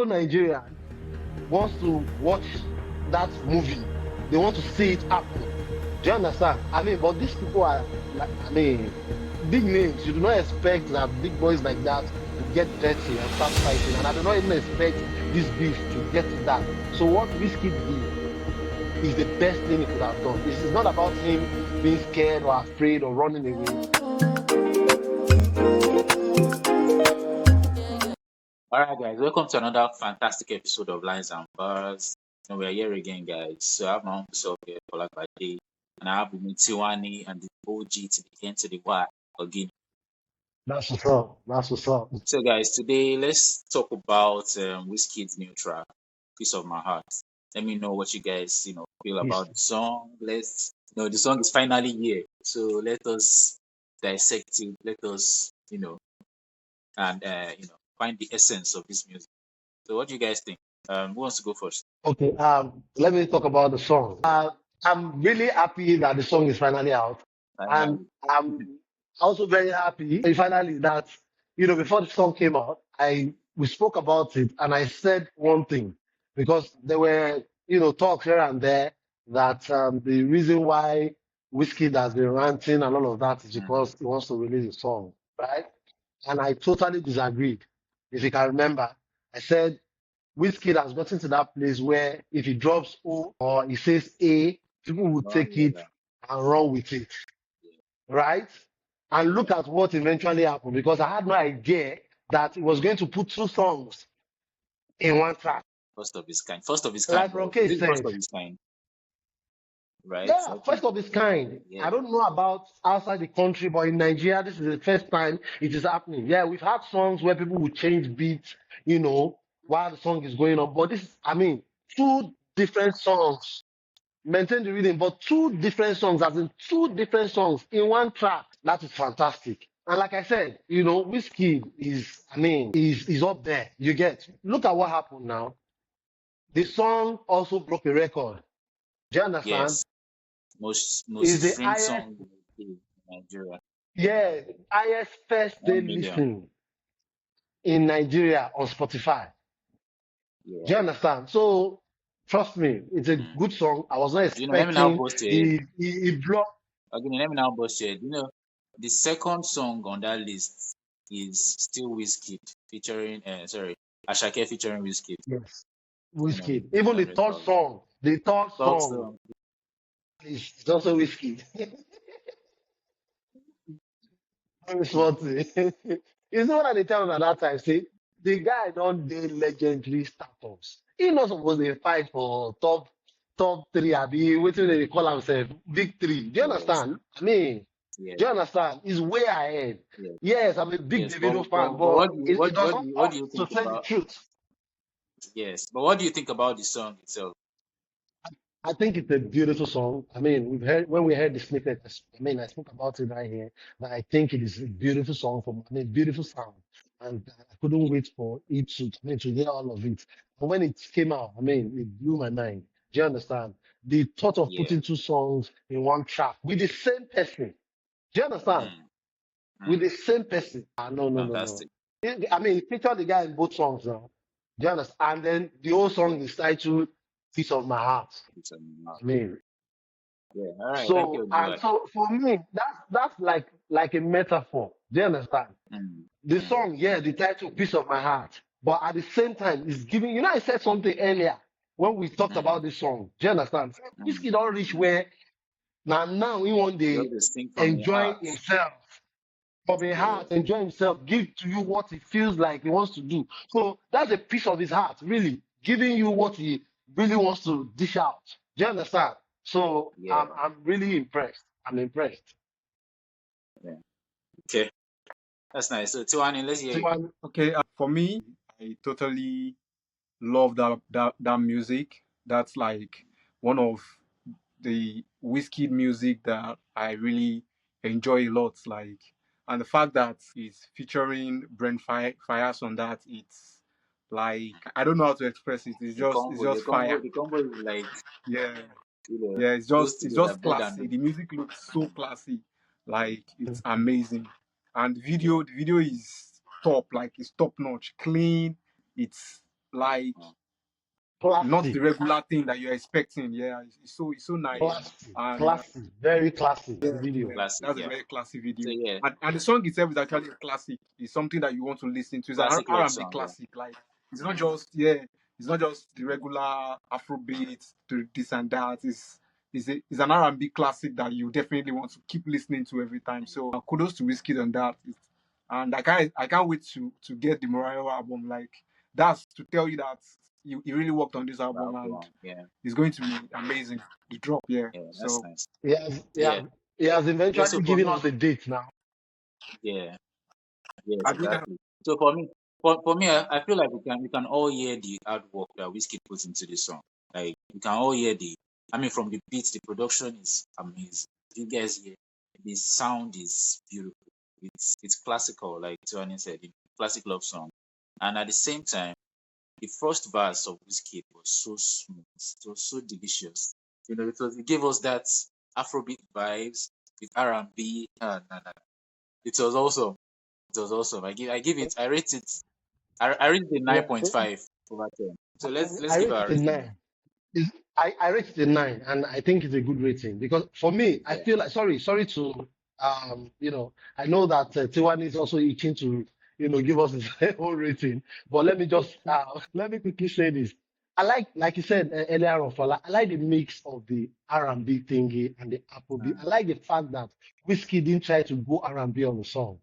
Nigerian wants to watch that movie. They want to see it happen. Do you understand? I mean, but these people are like, I mean, big names. You do not expect that big boys like that to get dirty and start fighting. And I do not even expect this beef to get to that. So what Wizkid did is the best thing he could have done. This is not about him being scared or afraid or running away. All right, guys, welcome to another fantastic episode of Lines and Bars. And we're here again, guys. So I have my own self here, Polak Bade, and I have with me Tiwani and the OG to the N to the Y again. That's what's up. That's what's up. So, guys, today let's talk about Wizkid's new track, "Piece of My Heart." Let me know what you guys feel Yes. about the song. Let's the song is finally here, so let us dissect it. Let us and find the essence of this music. So, what do you guys think? Who wants to go first? Okay. Let me talk about the song. I'm really happy that the song is finally out, and Finally. I'm also very happy finally that before the song came out, I we spoke about it, and I said one thing because there were talks here and there that the reason why Wizkid has been ranting and all of that is Mm. because he wants to release a song, right? And I totally disagreed. If you can remember, I said Wizkid has gotten to that place where if he drops O or he says A, people will Oh, take yeah, it that. and run with it, right? And look at what eventually happened because I had no idea that he was going to put two songs in one track. First of his kind. First of his kind, Like right? Is Ronke it first said, of his kind, right? yeah, Okay. first of its kind. Yeah. I don't know about outside the country, but in Nigeria, this is the first time it is happening. Yeah, we've had songs where people will change beats, while the song is going on. But this, I mean, two different songs maintain the rhythm, but two different songs, as in two different songs in one track. That is fantastic. And like I said, Whiskey is, I mean, is up there. You get. Look at what happened now. The song also broke a record. Do you understand? Yes. Most Is the streamed highest, song in Nigeria. yeah, highest first day 1 million. listening in Nigeria on Spotify. Yeah. Do you understand? So trust me, it's a Mm. good song. I was not Let me now expecting boast here. he blocked. Again, let me now boast here. The second song on that list is still Wizkid featuring Ashake featuring Wizkid. Yes. Whiskey. With Even 300,000. the third Third song song. is also whiskey. It's what you know what they tell me at that time. See, the guy don't do legendary status. He not supposed to fight for top three. I be waiting they call himself victory. Do you Yes. understand? I mean, Yeah. do you understand? He's way ahead. Yeah. Yes, I'm a big Yes. But, Davido fan, but, but but what do you it doesn't what do off you to think say the about truth. yes? But what do you think about the song itself? I think it's a beautiful song. I mean, we've heard when we heard the snippet. I mean, I spoke about it right here. That I think it is a beautiful song I mean, beautiful sound, and I couldn't wait for it to hear all of it. And when it came out, I mean, it blew my mind. Do you understand? The thought of Yeah. putting two songs in one track with the same person. Do you understand? Mm. With Mm. the same person. Ah, no, no, no, no. Fantastic. I mean, it featured the guy in both songs now. Do you understand? And then the whole song is titled "Piece of My Heart." It's, I mean. yeah. All right. Thank So you, and Dubai. so for me, that's like a metaphor. Do you understand? Mm. The Mm. song, yeah, the title "Piece of My Heart," but at the same time, it's giving. I said something earlier when we talked Mm. about this song. Do you understand? This Mm. kid don't reach Mm. where now he one day Just a sing from your enjoy heart. himself from his Yeah. heart, enjoy himself, give to you what he feels like he wants to do. So that's a piece of his heart, really giving you what he really wants to dish out. Do you understand? So Yeah. I'm really impressed. I'm impressed. Yeah. Okay. That's nice. So Tiwani, let's hear So, you. Okay, for me, I totally love that music. That's like one of the Wizkid music that I really enjoy a lot. Like, and the fact that it's featuring Brent Faiyaz on that, it's like I don't know how to express it. It's The just it's combo, the just combo, fire. the combo is like Yeah, you know, yeah. those It's studios are just better than classy. them. The music looks so Mm. classy. Like it's mm, amazing, and Yeah. the video is top. Like it's top notch, clean. It's like Oh, not the Classy, regular thing that you're expecting. Yeah, it's so nice, classy, and classy, very classy. yeah, The video. yeah, classic, that's a yeah. very classy So video. yeah, And the song itself is actually a classic. It's something that you want to listen to. It's an classic love R&B song, yeah. classic. Like it's not just yeah, it's not just the regular Afrobeat to this and that. It's an R&B classic that you definitely want to keep listening to every time. So kudos to Wizkid on that. And I can't wait to get the Mariah album. Like that's to tell you that he really worked on this album Love and one, yeah, it's going to be amazing. The drop, yeah. yeah, that's So nice. He Yeah, has, he has yeah. So eventually for given me, us a date now. yeah, yes, I think exactly. So for me, I feel like we can all hear the hard work that Wizkid puts into this song. Like we can all hear I mean, from the beat, the production is amazing. You guys hear the sound is beautiful. It's classical, like Tuani said, classic love song. And at the same time, the first verse of Wizkid was so smooth, it was so delicious. It gave us that Afrobeat vibes with R&B, and it was awesome. It was awesome. I rate it. I rate it a nine Yeah, point five over 10. So let's I give rate our it a rating. nine. I rate it a nine, and I think it's a good rating because for me, I Yeah. feel like sorry to I know that Tiwani is also itching to give us his own rating, but let me just let me quickly say this. I like you said earlier on, Fala, I like the mix of the R&B thingy and the Afrobeat. I Mm, like the fact that Whiskey didn't try to go R&B on the song.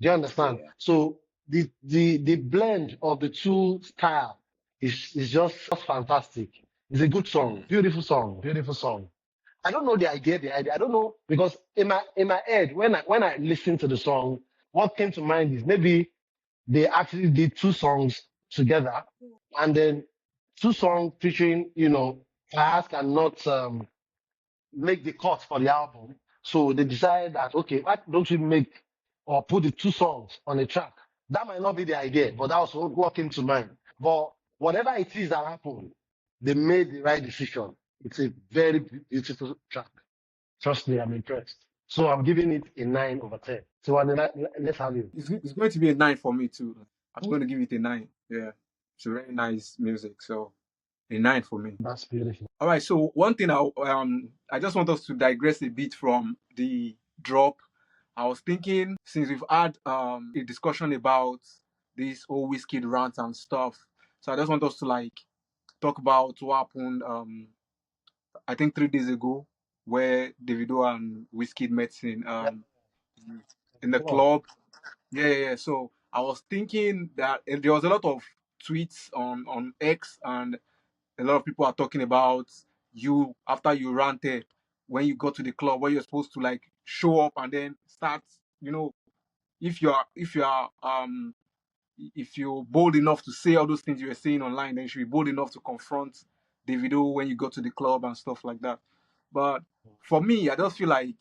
Do you understand? yeah. So the blend of the two style is just fantastic. It's a good song, Mm, beautiful song, beautiful song. I don't know the idea. I don't know because in my head when I listened to the song, what came to mind is maybe they actually did two songs together, and then two songs featuring Fast cannot make the cut for the album. So they decided that, okay, why don't we make or put the two songs on a track? That might not be the idea, but that was what came to mind. But whatever it is that happened, they made the right decision. It's a very beautiful track. Trust me, I'm impressed. So I'm giving it a 9/10. So let's have it. it's going to be a nine for me too. I'm going to give it a nine. Yeah, it's a very nice music. So a nine for me. That's beautiful. All right. So one thing I just want us to digress a bit from the drop. I was thinking since we've had a discussion about this whole Wizkid rant and stuff, so I just want us to like talk about what happened. I think 3 days ago, where Davido and Wizkid met Yeah, in the club. club. Yeah, yeah, yeah. So I was thinking that there was a lot of tweets on X, and a lot of people are talking about you after you ranted when you go to the club where you're supposed to like show up and then start. You know, if you're bold enough to say all those things you were saying online, then you should be bold enough to confront Davido when you go to the club and stuff like that. But for me, I just feel like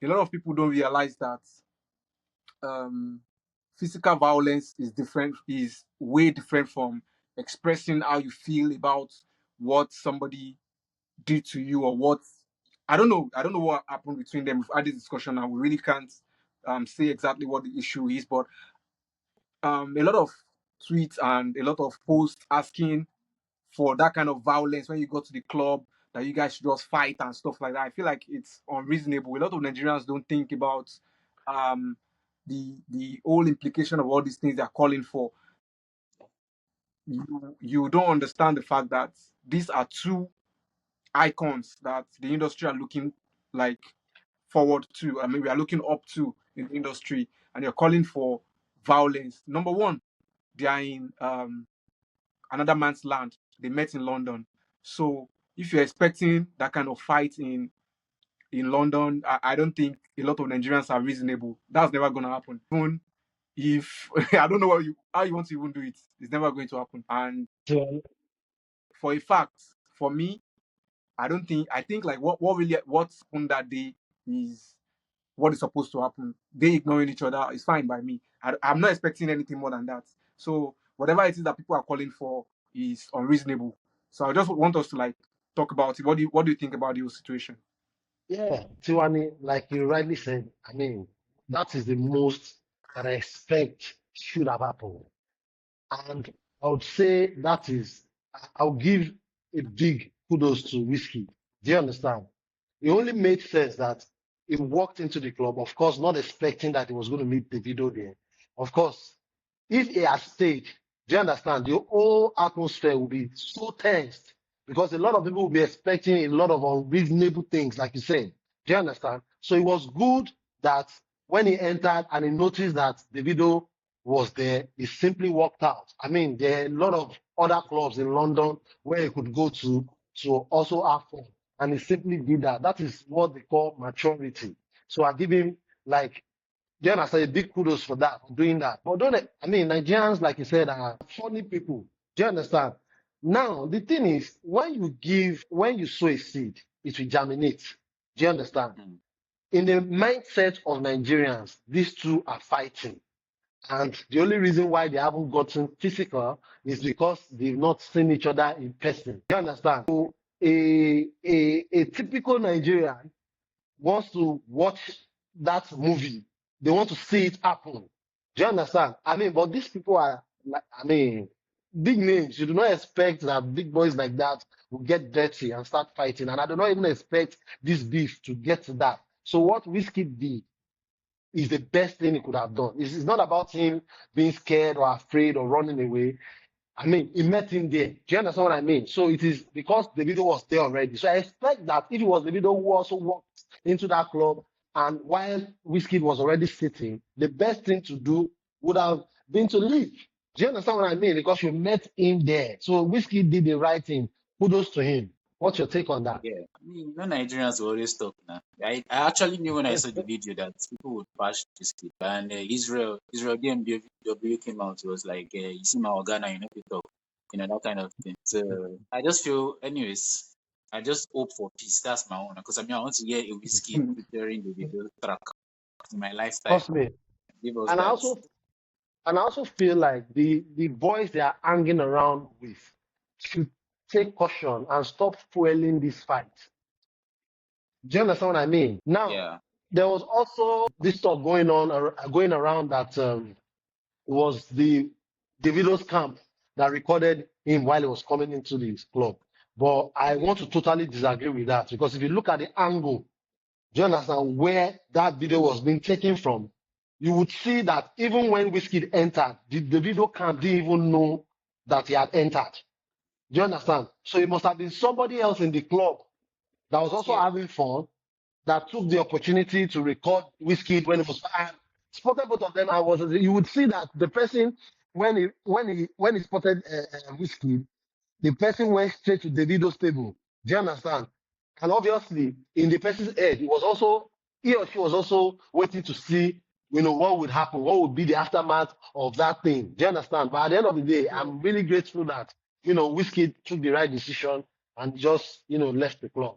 a lot of people don't realize that um, physical violence is way different from expressing how you feel about what somebody did to you or what I don't know what happened between them. We've had this discussion and we really can't say exactly what the issue is, but a lot of tweets and a lot of posts asking for that kind of violence when you go to the club that you guys should just fight and stuff like that. I feel like it's unreasonable. A lot of Nigerians don't think about um, the whole implication of all these things they're calling for. You don't understand the fact that these are two icons that the industry are looking like forward to. I mean, we are looking up to in the industry, and you're calling for violence. Number one, they are in another man's land. They met in London. So if you're expecting that kind of fight in London, I don't think a lot of Nigerians are reasonable. That's never gonna happen. Even if I don't know how you want to even do it, it's never going to happen. And So, for a fact, for me, I think like what's happened that day is what is supposed to happen. They ignoring each other is fine by me. I'm not expecting anything more than that. So whatever it is that people are calling for is unreasonable. So I just want us to like talk about it. What do you think about the whole situation? yeah, Tiwani, like you rightly said, I mean, that is the most that I expect should have happened. And I would say that is, I'll give a big kudos to Whiskey. Do you understand? It only made sense that he walked into the club, of course, not expecting that he was going to meet Davido there. Of course, if he had stayed, do you understand? The whole atmosphere will be so tensed because a lot of people will be expecting a lot of unreasonable things, like you said. Do you understand? So it was good that when he entered and he noticed that Davido was there, he simply walked out. I mean, there are a lot of other clubs in London where he could go to also have fun. And he simply did that. That is what they call maturity. So I give him like do you understand? A big kudos for that, for doing that. But don't I mean Nigerians, like you said, are funny people. Do you understand? Now the thing is, when you sow a seed, it will germinate. Do you understand? Mm. In the mindset of Nigerians, these two are fighting. And the only reason why they haven't gotten physical is because they've not seen each other in person. Do you understand? So a typical Nigerian wants to watch that movie. They want to see it happen. Do you understand? I mean, but these people are like, I mean, big names. You do not expect that big boys like that will get dirty and start fighting. And I do not even expect this beef to get to that. So what Wizkid did is the best thing he could have done. It's not about him being scared or afraid or running away. I mean, he met him there. Do you understand what I mean? So it is because Davido was there already. So I expect that if it was Davido who also walked into that club and while Wizkid was already sitting, the best thing to do would have been to leave. Do you understand what I mean? Because you met him there. So Wizkid did the right thing. Kudos to him. What's your take on that? Yeah, I mean, Nigerians will always talk now. I actually knew when I saw the video that people would bash this kid, and Israel DMW came out. It was like, you see my Ghana, you know, we talk, that kind of thing. So I just feel, anyways, I just hope for peace. That's my own, because I mean, I want to hear a whiskey featuring the video track in my lifetime. Trust me. Give us And I that. also And I also feel like the boys they are hanging around with should take caution and stop fueling this fight. Do you understand what I mean? Now, Yeah, there was also this talk going around that it was the Davido's camp that recorded him while he was coming into this club. But I want to totally disagree with that because if you look at the angle, do you understand where that video was being taken from? You would see that even when Wizkid entered, the video camp didn't even know that he had entered. Do you understand? So it must have been somebody else in the club that was also yeah, having fun that took the opportunity to record Wizkid when it was I spotted both of them. You would see that the person when he spotted Wizkid, the person went straight to Davido's table. Do you understand? And obviously, in the person's head, he or she was also waiting to see, what would happen, what would be the aftermath of that thing. Do you understand? But at the end of the day, yeah. I'm really grateful that, Wizkid took the right decision and just, left the club.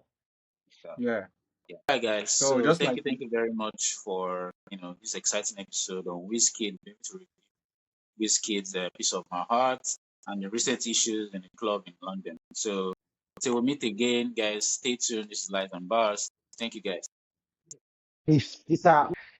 Sure. Yeah. Yeah. All right, guys. So So just thank like you, very much for this exciting episode on Wizkid. Maybe to review Wizkid's Piece of My Heart and the recent issues in the club in London. So till we meet again, guys, stay tuned. This is Light on Bars. Thank you, guys. Peace out.